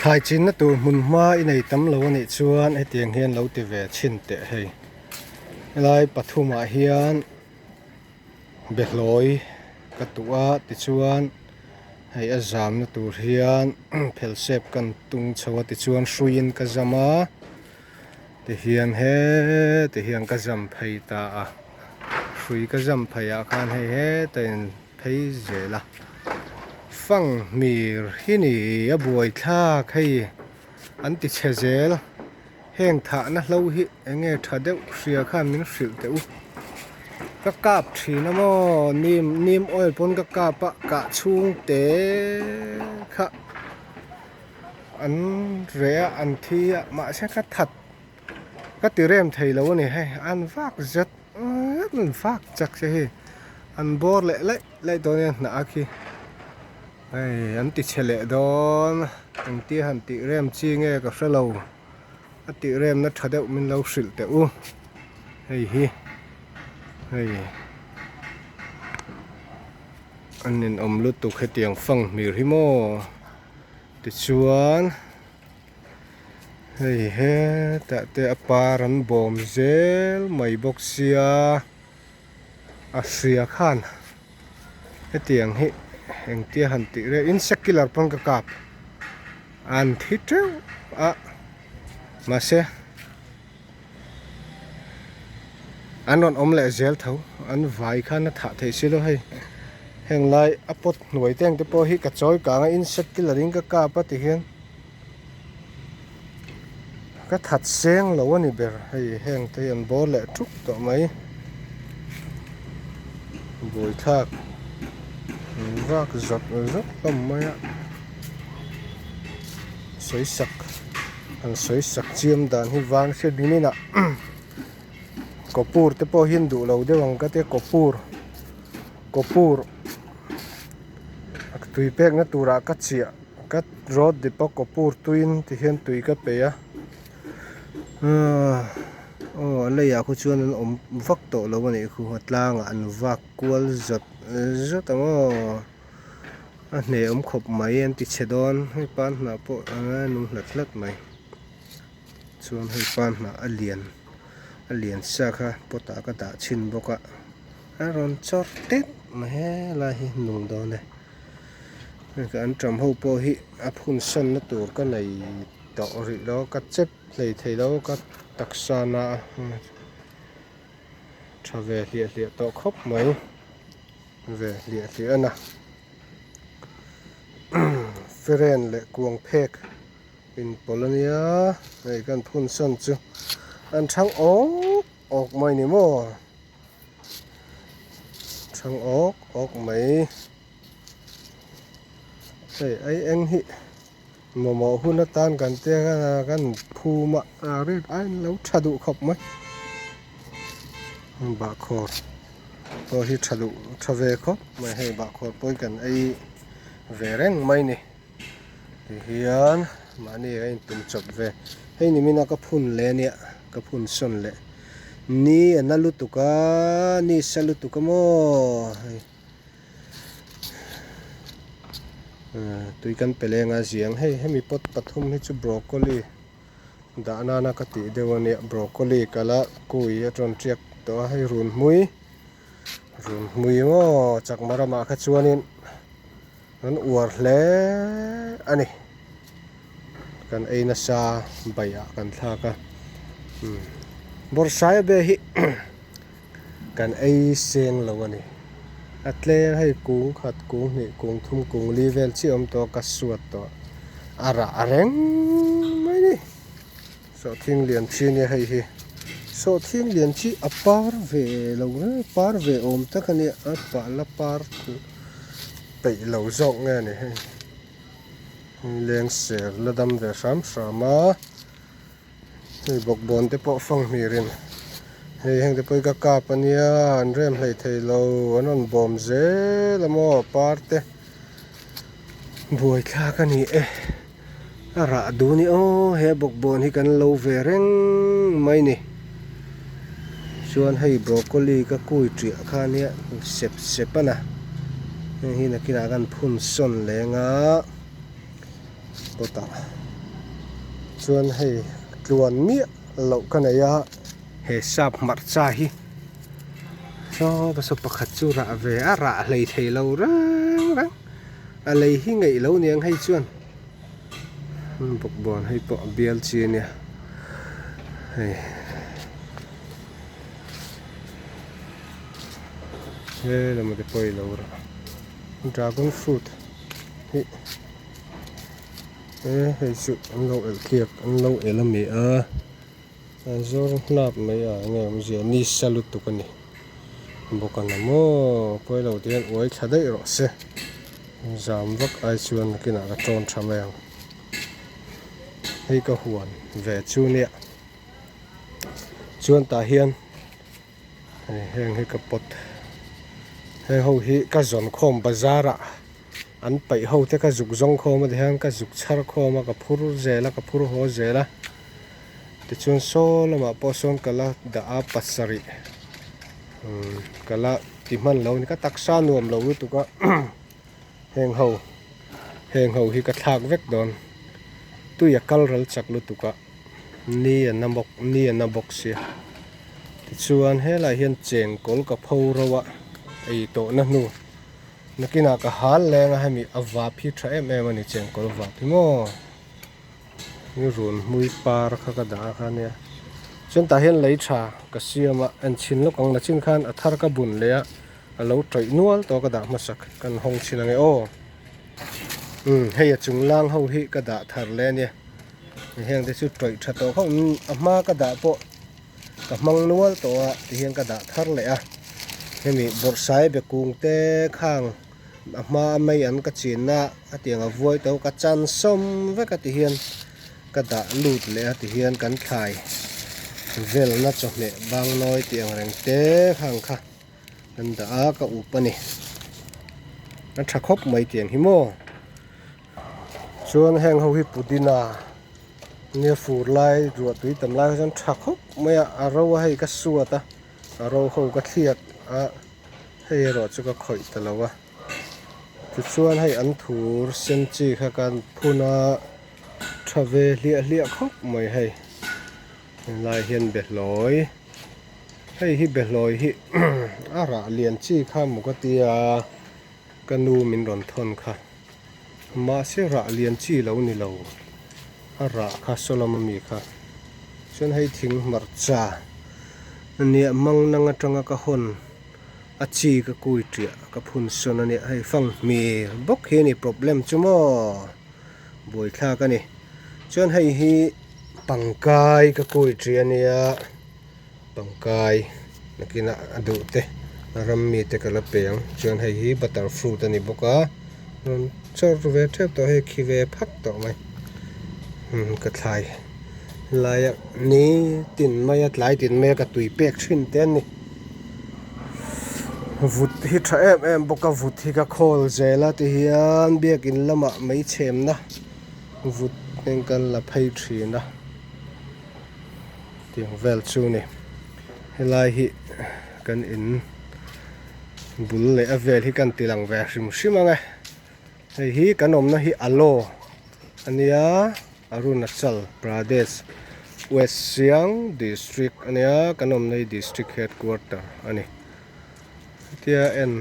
khai chin na tu mun ma i nei tam lo ni chuan he tiang hian lo ti ve chin te hei lai pathuma hian behloi ka tua ti chuan hei a zam na tur hian phel sep kan tung chawa ti chuan hruin ka zama ti hian ka zam phei ta a hrui ka zam phei a khan hei he ten phei zela fang mir hini a buai thla khai an ti chezel heng tha na hlo hi enge thadeu hria khan min hril te u ka kap thina mo nim oil pon ka kapa ka chung te kha an rea an thia ma se ka that ka ti rem thei lo ni he an vak zat an vak chak se he an bor le to ne na akhi ai an ti chele don an ti han ti rem chi nge ka hlo a ti rem na thadeu min lo hril te u hei hi hei anin omlu tu khetiang fang mir hi mo ti chuan hei he ta te aparan bom zel mai bok sia a sia khan hetiang hi eng tia han ti re insecurity pon ka kap an thi treu a ma se anon omle zel tho an vai khan na tha thei silo hei heng lai apot nuai teng te po hi ka choi ka nga insecurity ring ka ka pa ti hian ka that seng lo ani ber hei heng te an bol le thuk to mai boi thak vak zot kam mai soi sak chiam dan hi wang se dinina kopur te po hindu lo de wang ka te kopur ak tui pek na tura ka chia ka road de po kopur tuin ti hian tui ka pe ya le ya khu chuan an om vak to lo ani khu hatlang an vak kwal zot amo a hne om khop mai an ti chedon hei pan na po nu hlat mai chuan hei pan na alian sa kha pota ka ta chin boka aron chor tet ma he la hi nung do ne ka an tram ho po hi a phun san na tur ka nei to ri lo ka chep lei thei lo ka taksana thave hlia to khop mai ve hlia ana feren le kuang phek in polonia nei kan phun san chu an thang ok mai ni mo thang ok mai ai eng hi mo hun tan kan te kan phu ma ri ai lo thadu khop mai ba khor to hi thadu thave khop mai hei ba khor poi kan ai vereng mai ni hian mani ai tum chop ve hei ni mina ka phun le nia ka phun son le ni analu tuka ni salu tuka mo tui kan pelenga ziang hei hemi pot pathum hi chu broccoli da na ka ti dewani broccoli kala kui atron triak to hei run mui mo chakmara ma kha chuanin an uar hle ani kan eina sa baya kan thaka borsai be hi kan ei seng lawani atle hei kung khat kung ni kung thum kung level chi om to ka suat to ara areng mai ni so thing lian chi ni hei hi so thing lian chi apar ve lo par ve om ta khani apa la par pe lo zong nge ni hei leng ser la dam ve sama hei bok bon te po fang mirin hei heng te poi ka pania an rem hlei thei lo anon bom ze lamo parte buai kha ka ni ara du ni he bok bon hi kan lo ve reng mai ni chuan hei broccoli ka kui tri kha nia sep ana hi na kina kan phun son lenga pota chuan hei tluan mia lo kan aya he sap mar cha hi so ba so pakhat chu ra ve a ra hlei thei lo rang a lei hi ngei lo niang hei chuan bok bon hei po bial chi nia hei he lama de poi lo ra dragon fruit hi hei chu an lo el kiak an lo el mi a zor nap mai a nge mu je ni salut tu kan ni bokan mo poi lo tian oi thadai ro se zam vak ai chuan kina ka ton thameng hei ka huan ve chu nia chuan ta hian heng hei ka pot hei ho hi ka zon khom bazara an pai ho te ka zuk zong khom de hang ka zuk char khom ka phur zela ka phur ho zela ti chuan solama poson kala da a pasari kala ti man lo ni ka taksa nuam lo tu ka heng ho hi ka thak vek don tu ya kal ral chak lu tu ka ni na bok sia ti chuan he la hian cheng kol ka pho rawa ei to na nu nakina ka hal lenga hemi awa phi tha em ani cheng kol wa pi mo ni run mui par kha ka da kha ne chen ta hian lei tha ka siama an chin lo kang na chin khan athar ka bun le a lo troi nual to ka da ma sak kan hong chin ange o hei a chung lang ho hi ka da thar le ne heng de chu troi tha to khong ama ka da po ka mang nual to a ti hian ka da thar le a hemi borsai be kung te khang ama mai an ka chin na atiang a voi to ka chan som ve ka ti hian ka da lut le a ti hian kan thai vel na chome bang noi tiang reng te khang kha nan da a ka upani na thakop mai tiang hi mo chuan heng ho hi pudina ne fur lai ruat tui tam lai jan thakop mai a ro hei ka suata a ro ho ka thiat a hei ro chu ka khoi ta lawa chu chuan hei an thur sen chi kha kan phuna thave hlia khop mai hei lai hian behloi hei hi behloi hi ara lian chi kha mu ka tia kanu min ron thon kha ma se ra lian chi lo ni lo ara kha solama mi kha chen hei thing marcha ni mang nanga tanga ka hon a chi ka kui tia ka phun son ani hei fang mi bok he ni problem chumo boi thla ka ni chen hei hi pangkai ka kui tia nia pangkai nakina adu te rammi te kala peng chen hei hi butter fruit ani boka ron chor ve thep to he khive phak to mai ka thlai laia ni tin mai atlai tin me ka tui pek thin ten ni vut hi tha em boka vut hi ka khol zela ti hian biak in lama mai chem na vut eng kan la phei thina tiang vel chu ni helai hi kan in bul le avel hi kan tilang ve hrim hrimanga hei hi kanom na hi alo ania Arunachal Pradesh West Siang District ania kanom nei district headquarter ani tia en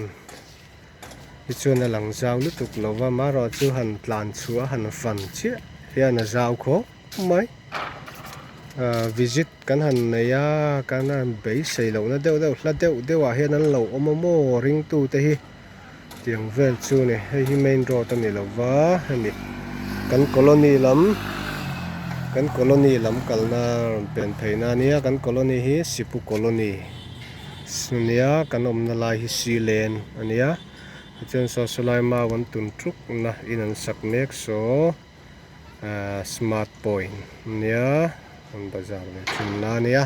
ichuna lang zaw lutuk lova maro chu han tlan chua han fan che hian a zaw kho mai visit kan han neya kan an bei sei lo na deuh hla deuh a hian an lo omomo ring tu te hi tiang vel chu ni hei hi main road ani lova ani kan colony lam kalna pen theina nia kan colony hi sipu colony sunia kanom na lai hi silen ania chen so solai ma wan tun truk na in an sak mek so smart point nia an bazar me thunna nia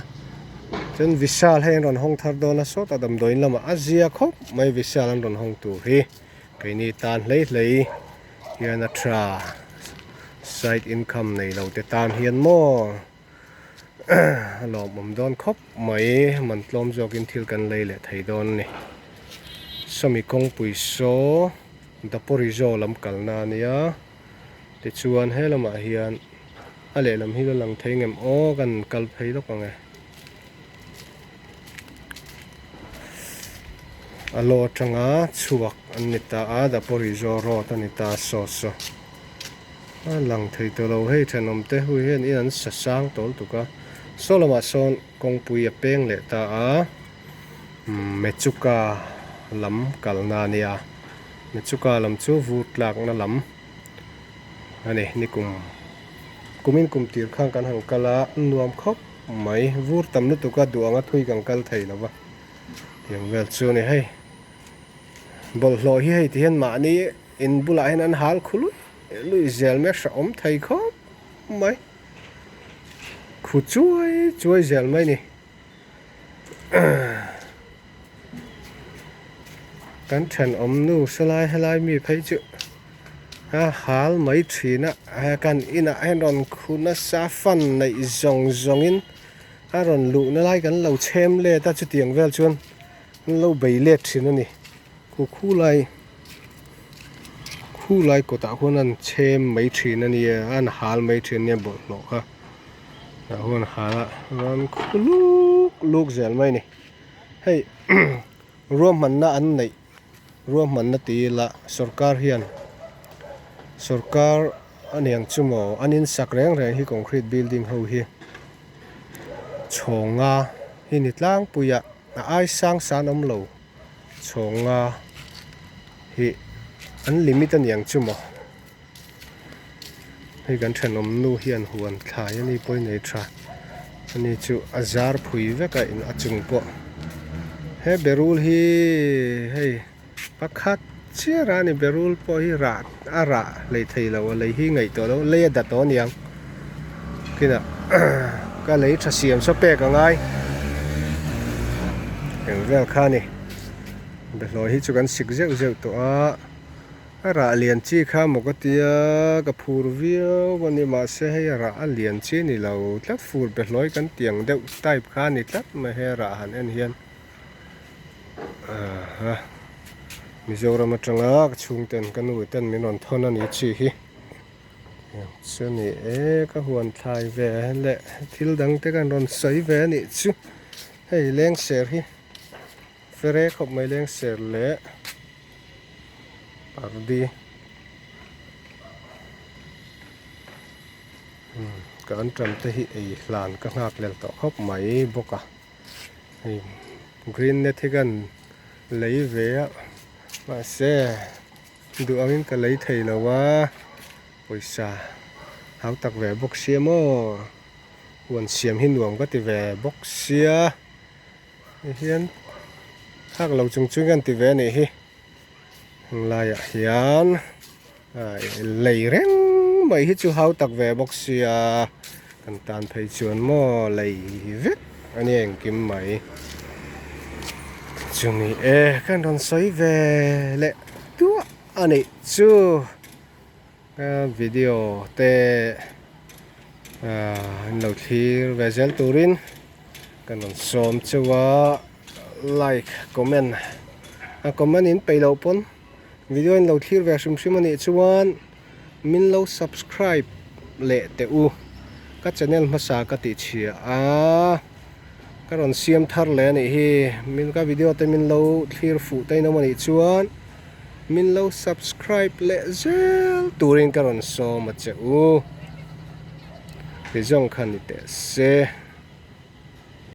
chen vishal hen ron hong thar do na so ta dam doin lama azia khop mai vishal an ron hong tu hi kaini tan hlei hian a tra side income nei lo te tan hian mo lom mom don khop mai man tlom jokin thil kan lei le thei don ni sami kong pui so da pori zo lam kalna nia te chuan helama hian ale lam hi lang thei ngem o kan kal phei lo pangai alo tanga chuak anita ada pori zo ro tanita so so lang thei to lo hei thanom te hui hen in sa sang tol tuka soloma son kong pui a peng le ta a mechuka lam kalna nia mechuka lam chu vut lak na lam ani nikum kumin kum tir khang kan hang kala nuam khop mai vur tam nu tuka duanga thui kang kal thei lawa yang vel chu ni hei bol hlo hi hei ti hen ma ni in bula hen an hal khulu lui zel me sa om thei khop mai khu chuai zel mai ni kan than om nu salai halai mi phei chu hal mai thina kan ina henon khuna sa fan nei zong in aron lu na lai kan lo chem le ta chu tiang vel chuan lo bei le thina ni khu lai ko ta hunan chem mai thina ni an hal mai thin ne bol lo ha hun hala ran luk zel mai ni hei rom man na an nei rom man na ti la sarkar hian sarkar aniang chumo anin sakreng re hi concrete building ho hi chonga hi ni tlang puya ai sang san om lo chonga hi an limit aniang chumo hi kan thanom nu hian huan thlai ani poi nei tha ani chu azar phui veka in achung po he berul hi hei pakhat chia ni berul po hi ra lei thei lo lei hi ngai to lo le da to niang kina ka lei tha siam so pe ka ngai eng vel kha ni be lo hi chu kan sik zeu to a ra lian chi kha mo ka tia ka phur vio wani ma se he ra lian chi ni lo tlat fur be loi kan tiang deuh type kha ni tlat ma he ra han en hian Mizoram atanga chung ten kanu ten minon thon ani chi hi chuni ka huan thlai ve le thil dang te kan ron sai ve ni chu hei leng ser hi fere khop mai leng ser le pardi kan tram te hi ei hlan ka ngak lel to khop mai boka hei green net hi kan lei ve mà xe đủ anh ta lấy thầy là quá ôi xa háo tặc về bốc xe mô quần xiêm hin nuông có thể về bốc xe hiên khác lâu chung chung gan thì về này hi lại hiên lấy reng mấy hít chú háo tặc về bốc xe cần tàn thấy chuồn mô lấy vết anh em kiếm mấy chung ni kan ron soi ve le tu ani chu video te lo thir ve zel turin kan ron som chuwa like comment in pe lo pon video in lo thir ve sum ani chuan min lo subscribe le te u ka channel ma sa ka ti chia karon siam thar le ni hi min ka video te min lo clear fu te no mani chuan min lo subscribe le zel turin karon so ma che u ri jong khan ni te se